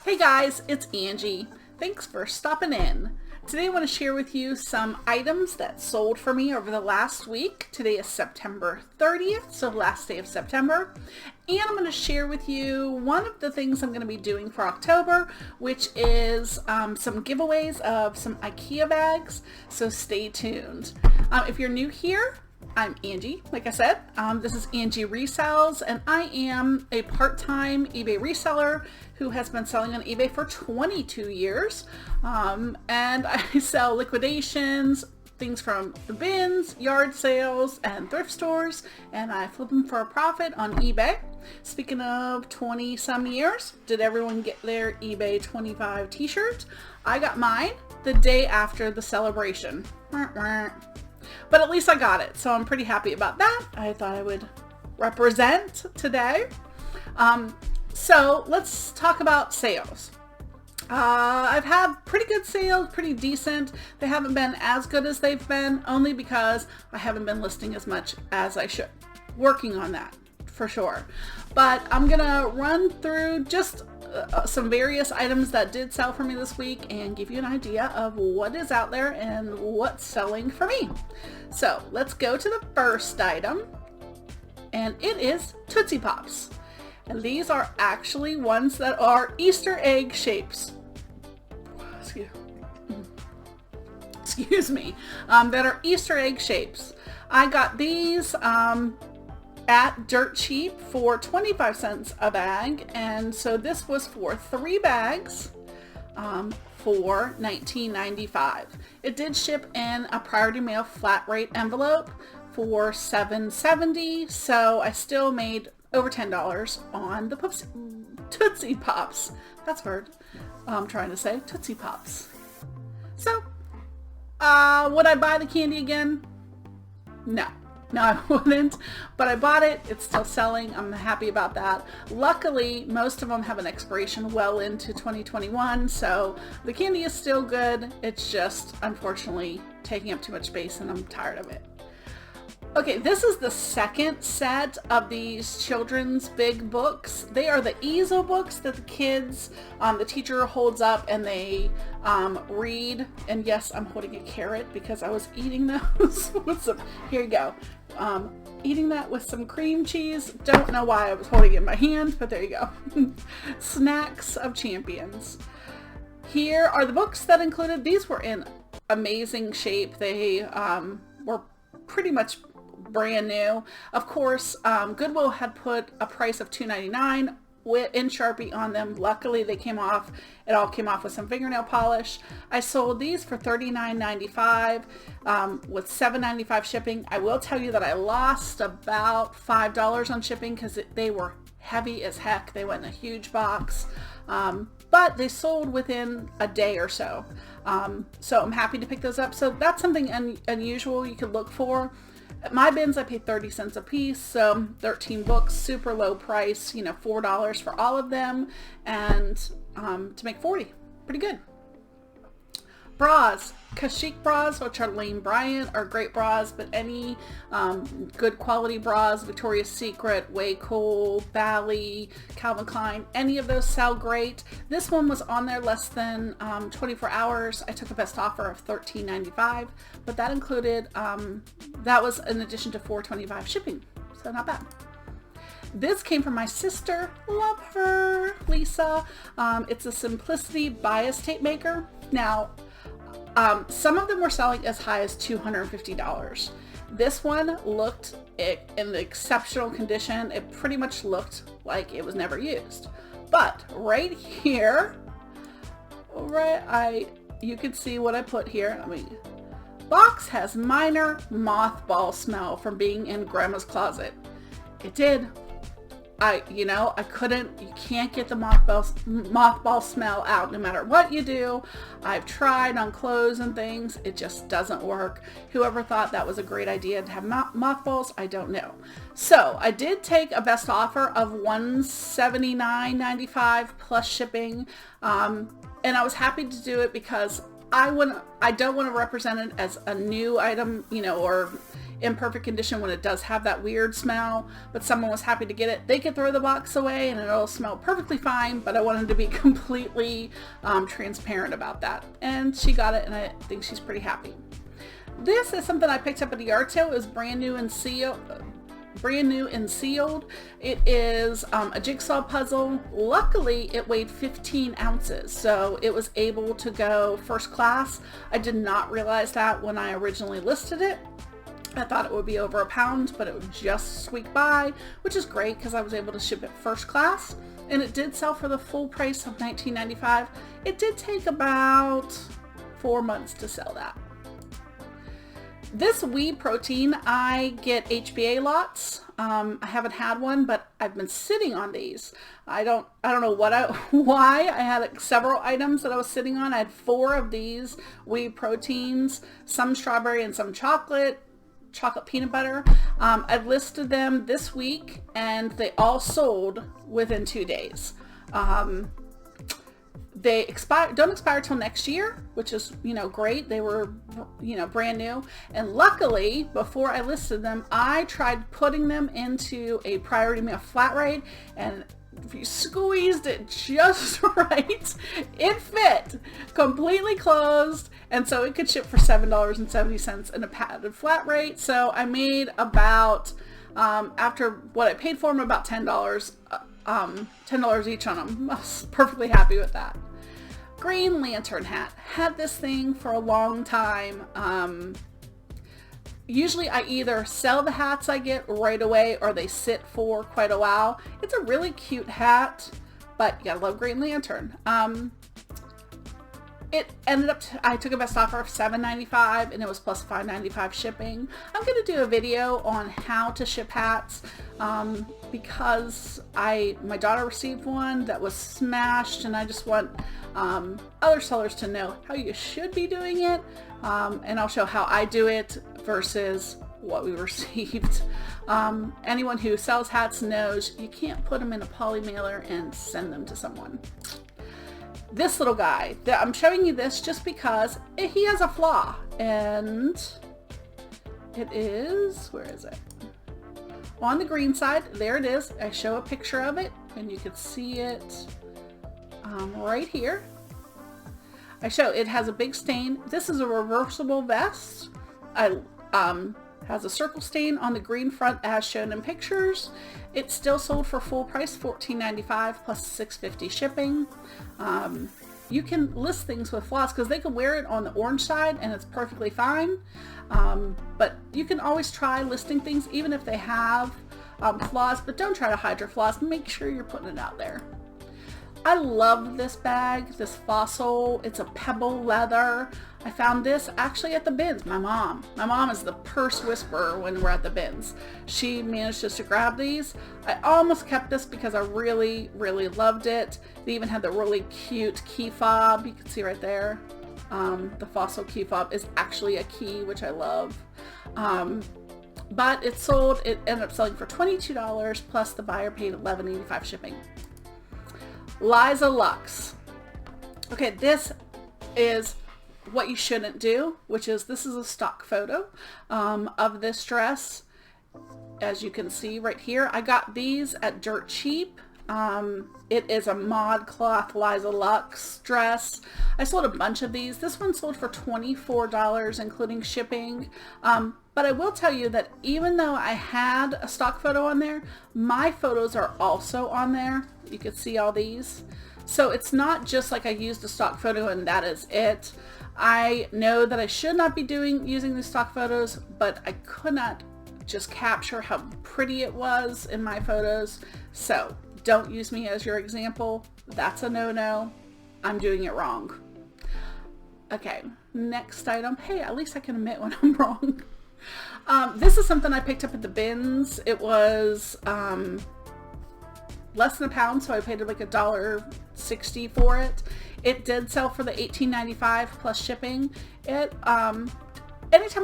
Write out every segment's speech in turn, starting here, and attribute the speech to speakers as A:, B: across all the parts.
A: Hey guys, it's Angie. Thanks for stopping in. Today I want to share with you some items that sold for me over the last week. Today is September 30th, so last day of September. And I'm going to share with you one of the things I'm going to be doing for October, which is some giveaways of some IKEA bags, so stay tuned. If you're new here, I'm Angie, like I said. This is Angie Resells, and I am a part-time eBay reseller who has been selling on eBay for 22 years. And I sell liquidations, things from the bins, yard sales, and thrift stores, and I flip them for a profit on eBay. Speaking of 20 some years, did everyone get their eBay 25 t-shirt? I got mine the day after the celebration. But at least I got it, so I'm pretty happy about that. I thought I would represent today. So let's talk about sales. I've had pretty good sales, pretty decent. They haven't been as good as they've been, only because I haven't been listing as much as I should. Working on that, for sure. But I'm gonna run through just some various items that did sell for me this week and give you an idea of what is out there and what's selling for me. So let's go to the first item, and it is Tootsie Pops. And these are actually ones that are Easter egg shapes. Excuse me. That are Easter egg shapes. I got these at Dirt Cheap for 25 cents a bag, and so this was for 3 bags for $19.95. It did ship in a priority mail flat rate envelope for $7.70, so I still made over $10 on the Tootsie Pops. That's hard. I'm trying to say Tootsie Pops. So, would I buy the candy again? No, I wouldn't, but I bought it. It's still selling. I'm happy about that. Luckily, most of them have an expiration well into 2021, so the candy is still good. It's just, unfortunately, taking up too much space, and I'm tired of it. Okay, this is the second set of these children's big books. They are the easel books that the kids, the teacher holds up and they read. And yes, I'm holding a carrot because I was eating those with some, here you go. Eating that with some cream cheese. Don't know why I was holding it in my hand, but there you go. Snacks of Champions. Here are the books that included. These were in amazing shape. They were pretty much brand new. Of course, Goodwill had put a price of $2.99 in Sharpie on them. Luckily, they came off. It all came off with some fingernail polish. I sold these for $39.95 with $7.95 shipping. I will tell you that I lost about $5 on shipping because they were heavy as heck. They went in a huge box, but they sold within a day or so. So I'm happy to pick those up. So that's something unusual you could look for. At my bins, I paid 30 cents a piece, so 13 books, super low price, $4 for all of them, and to make 40, pretty good. Bras, Kashik bras, which are Lane Bryant, are great bras, but any good quality bras, Victoria's Secret, Way Cool, Bally, Calvin Klein, any of those sell great. This one was on there less than 24 hours. I took a best offer of $13.95, but that included, that was in addition to $4.25 shipping, so not bad. This came from my sister, love her, Lisa. It's a Simplicity bias tape maker. Now, some of them were selling as high as $250. This one looked in exceptional condition. It pretty much looked like it was never used. But right here, you can see what I put here. Box has minor mothball smell from being in Grandma's closet. It did. You can't get the mothball smell out no matter what you do. I've tried on clothes and things. It just doesn't work. Whoever thought that was a great idea to have mothballs, I don't know. So I did take a best offer of $179.95 plus shipping. And I was happy to do it because I don't want to represent it as a new item, or in perfect condition when it does have that weird smell, but someone was happy to get it. They could throw the box away and it'll smell perfectly fine, but I wanted to be completely transparent about that. And she got it, and I think she's pretty happy. This is something I picked up at the yard sale. It was brand new and sealed. It is a jigsaw puzzle. Luckily, it weighed 15 ounces, so it was able to go first class. I did not realize that when I originally listed it. I thought it would be over a pound, but it would just squeak by, which is great because I was able to ship it first class, and it did sell for the full price of $19.95. It did take about 4 months to sell that. This whey protein, I get HBA lots. I haven't had one, but I've been sitting on these. I don't know why. I had several items that I was sitting on. I had 4 of these whey proteins, some strawberry and some chocolate peanut butter. I listed them this week, and they all sold within 2 days. They don't expire till next year, which is, great. They were, brand new. And luckily, before I listed them, I tried putting them into a priority mail flat rate, and if you squeezed it just right, it fit, completely closed, and so it could ship for $7.70 in a padded flat rate. So I made about, after what I paid for them, about $10 each on them. I was perfectly happy with that. Green Lantern hat. Had this thing for a long time. Usually I either sell the hats I get right away, or they sit for quite a while. It's a really cute hat, but you gotta love Green Lantern. It ended up, I took a best offer of $7.95, and it was plus $5.95 shipping. I'm going to do a video on how to ship hats because my daughter received one that was smashed, and I just want other sellers to know how you should be doing it, and I'll show how I do it versus what we received. Anyone who sells hats knows you can't put them in a poly mailer and send them to someone. This little guy, I'm showing you this just because he has a flaw, and it is, where is it? On the green side, there it is. I show a picture of it, and you can see it right here. It has a big stain. This is a reversible vest. Has a circle stain on the green front as shown in pictures. It's still sold for full price, $14.95 plus $6.50 shipping. You can list things with flaws because they can wear it on the orange side and it's perfectly fine. But you can always try listing things even if they have flaws, but don't try to hide your flaws. Make sure you're putting it out there. I love this bag, this Fossil. It's a pebble leather. I found this actually at the bins. My mom is the purse whisperer when we're at the bins. She managed just to grab these. I almost kept this because I really, really loved it. They even had the really cute key fob. You can see right there. The Fossil key fob is actually a key, which I love. But it ended up selling for $22 plus the buyer paid $11.85 shipping. Liza Lux. Okay, this is what you shouldn't do, which is, this is a stock photo of this dress. As you can see right here, I got these at Dirt Cheap. It is a mod cloth Liza Lux dress. I sold a bunch of these. This one sold for $24, including shipping. But I will tell you that even though I had a stock photo on there, my photos are also on there. You can see all these. So it's not just like I used a stock photo and that is it. I know that I should not be using these stock photos, but I could not just capture how pretty it was in my photos. So don't use me as your example. That's a no-no. I'm doing it wrong. Okay, next item. Hey, at least I can admit when I'm wrong. This is something I picked up at the bins. It was less than a pound, so I paid like $1.60 for it. It did sell for the $18.95 plus shipping. Anytime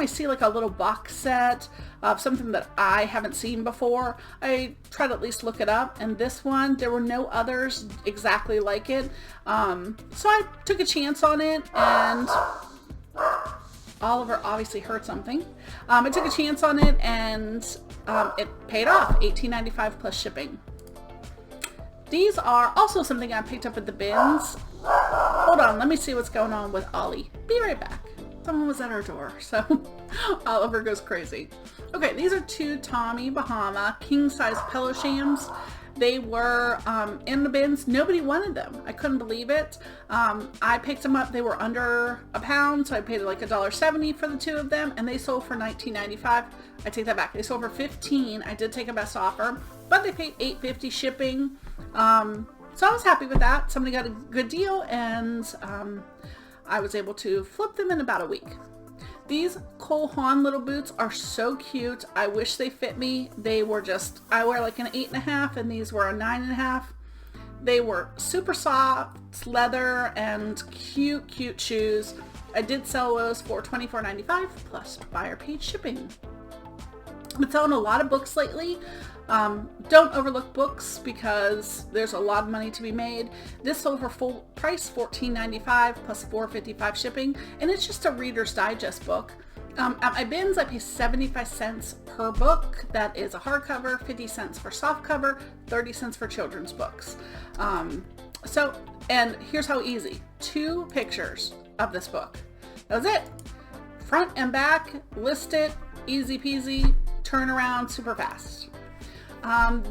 A: I see like a little box set of something that I haven't seen before, I try to at least look it up. And this one, there were no others exactly like it. So I took a chance on it, and Oliver obviously heard something. I took a chance on it, and it paid off, $18.95 plus shipping. These are also something I picked up at the bins. Hold on, let me see what's going on with Ollie. Be right back. Someone was at our door, so Oliver goes crazy. Okay, these are 2 Tommy Bahama king-size pillow shams. They were in the bins. Nobody wanted them. I couldn't believe it. I picked them up. They were under £1, so I paid like $1.70 for the 2 of them, and they sold for $19.95. I take that back. They sold for $15. I did take a best offer, but they paid $8.50 shipping. So I was happy with that. Somebody got a good deal, and I was able to flip them in about a week. These Cole Haan little boots are so cute. I wish they fit me. They were just, I wear like an 8.5, and these were a 9.5. They were super soft, leather, and cute shoes. I did sell those for $24.95 plus buyer paid shipping. I've been selling a lot of books lately. Don't overlook books because there's a lot of money to be made. This sold for full price, $14.95 plus $4.55 shipping, and it's just a Reader's Digest book. At my bins, I pay 75 cents per book. That is a hardcover, 50 cents for softcover, 30 cents for children's books. And here's how easy. 2 pictures of this book. That was it. Front and back, list it, easy peasy, turn around super fast.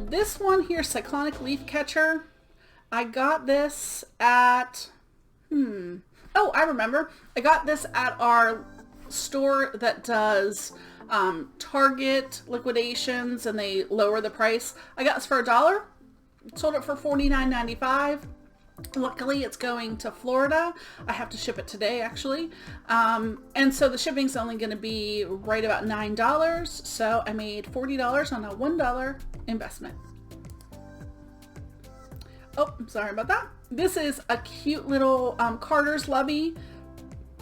A: This one here, Cyclonic Leaf Catcher, I got this at, oh, I remember. I got this at our store that does Target liquidations, and they lower the price. I got this for $1. Sold it for $49.95. Luckily, it's going to Florida. I have to ship it today, actually. And so the shipping's only going to be right about $9. So I made $40 on a $1 investment. Oh, sorry about that. This is a cute little Carter's Lovey.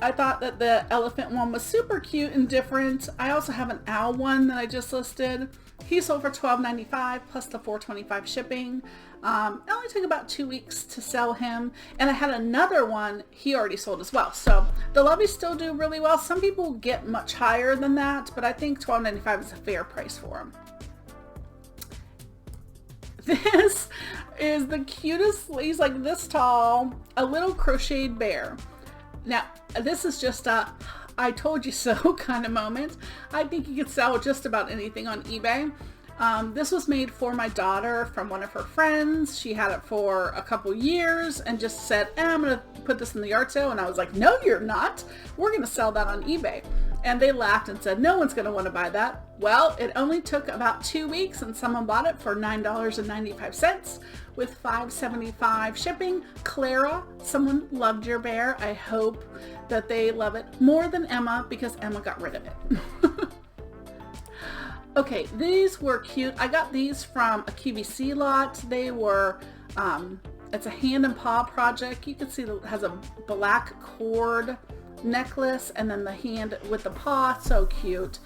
A: I thought that the elephant one was super cute and different. I also have an owl one that I just listed. He sold for $12.95 plus the $4.25 shipping. It only took about 2 weeks to sell him. And I had another one he already sold as well. So the Loveys still do really well. Some people get much higher than that, but I think $12.95 is a fair price for them. This is the cutest, he's like this tall, a little crocheted bear. Now, this is just a I told you so kind of moment. I think you could sell just about anything on eBay. This was made for my daughter from one of her friends. She had it for a couple years and just said, I'm going to put this in the yard sale. And I was like, no, you're not. We're going to sell that on eBay. And they laughed and said, no one's going to want to buy that. Well, it only took about 2 weeks and someone bought it for $9.95 with $5.75 shipping. Clara, someone loved your bear. I hope that they love it more than Emma because Emma got rid of it. Okay, these were cute. I got these from a QVC lot. They were, it's a hand and paw project. You can see it has a black cord necklace and then the hand with the paw. So cute.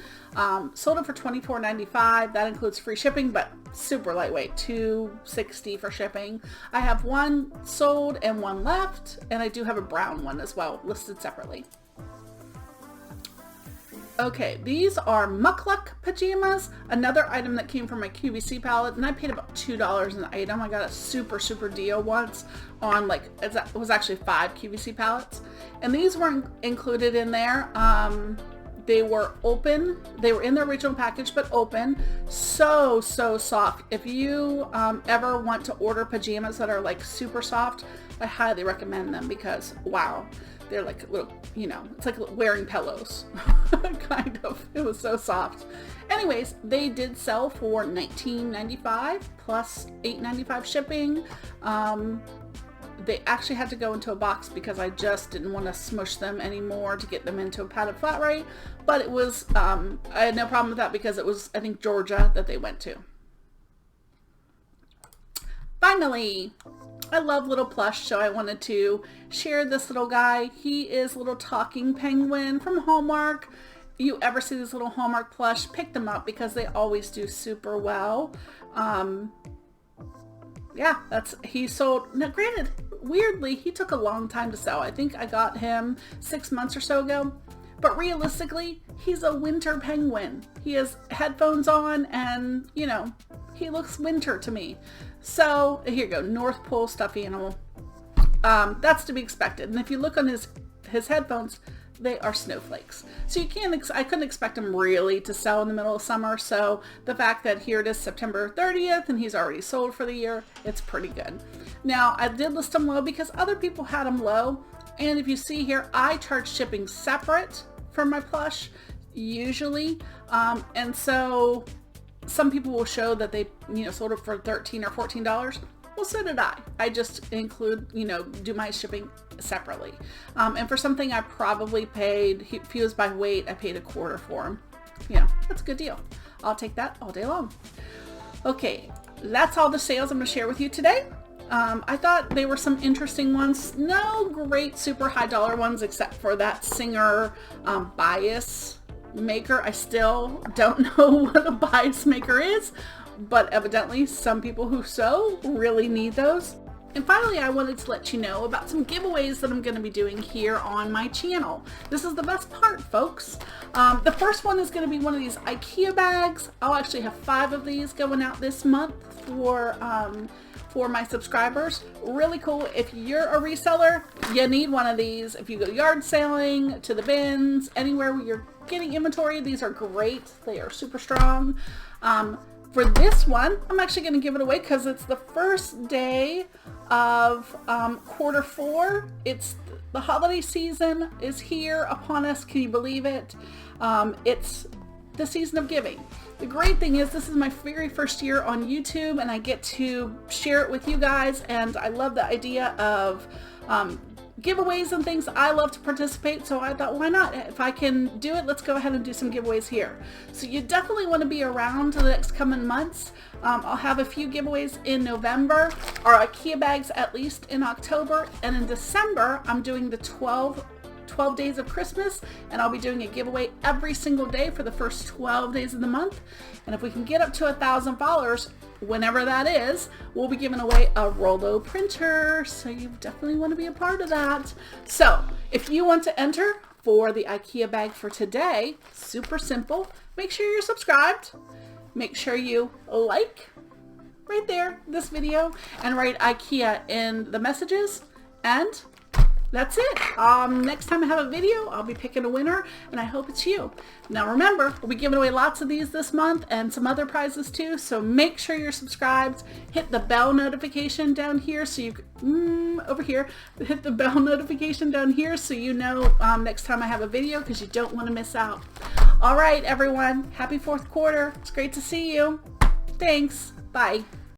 A: Sold it for $24.95. That includes free shipping, but super lightweight, $2.60 for shipping. I have one sold and one left, and I do have a brown one as well listed separately. Okay, these are Muckluck pajamas, another item that came from my QVC palette, and I paid about $2 an item. I got a super deal once on like, it was actually 5 QVC palettes, and these weren't included in there. They were open. They were in the original package, but open. So soft. If you ever want to order pajamas that are like super soft, I highly recommend them because wow, they're like little, you know, it's like wearing pillows, kind of. It was so soft. Anyways, they did sell for $19.95 plus $8.95 shipping. They actually had to go into a box because I just didn't want to smush them anymore to get them into a padded flat rate. But it was, I had no problem with that because it was, I think, Georgia that they went to. Finally, I love little plush, so I wanted to share this little guy. He is a little talking penguin from Hallmark. You ever see these little Hallmark plush, pick them up because they always do super well. Yeah, he sold. Now granted, weirdly, he took a long time to sell. I think I got him 6 months or so ago, but realistically, he's a winter penguin. He has headphones on and, you know, he looks winter to me. So here you go, North Pole stuffed animal. That's to be expected. And if you look on his headphones, they are snowflakes. So you can't, I couldn't expect him really to sell in the middle of summer. So the fact that here it is September 30th and he's already sold for the year, it's pretty good. Now I did list him low because other people had him low. And if you see here, I charge shipping separate for my plush usually. And so some people will show that they, you know, sold it for $13 or $14. Well, so did I. I just include, you know, do my shipping separately. And for something I probably paid, if he was by weight, I paid $0.25 for him. You know, that's a good deal. I'll take that all day long. Okay, that's all the sales I'm going to share with you today. I thought they were some interesting ones. No great super high dollar ones except for that Singer bias maker. I still don't know what a bias maker is, but evidently some people who sew really need those. And finally, I wanted to let you know about some giveaways that I'm going to be doing here on my channel. This is the best part, folks. The first one is going to be one of these IKEA bags. I'll actually have 5 of these going out this month for my subscribers. Really cool. If you're a reseller, you need one of these. If you go yard sailing, to the bins, anywhere where you're getting inventory, these are great. They are super strong. For this one, I'm actually going to give it away because it's the first day of Q4. It's the holiday season is here upon us. Can you believe it? It's the season of giving. The great thing is this is my very first year on YouTube and I get to share it with you guys, and I love the idea of giveaways and things. I love to participate, so I thought, why not? If I can do it, let's go ahead and do some giveaways here. So you definitely want to be around the next coming months. I'll have a few giveaways in November, or IKEA bags at least in October, and in December I'm doing the 12 days of Christmas, and I'll be doing a giveaway every single day for the first 12 days of the month. And if we can get up to 1,000 followers, whenever that is, we'll be giving away a Rollo printer. So you definitely want to be a part of that. So if you want to enter for the IKEA bag for today, super simple. Make sure you're subscribed. Make sure you like right there this video and write IKEA in the messages, and that's it. Next time I have a video, I'll be picking a winner, and I hope it's you. Now remember, we'll be giving away lots of these this month and some other prizes too, so make sure you're subscribed. Hit the bell notification down here so you over here. Hit the bell notification down here so you know next time I have a video, because you don't want to miss out. All right, everyone. Happy 4th quarter. It's great to see you. Thanks. Bye.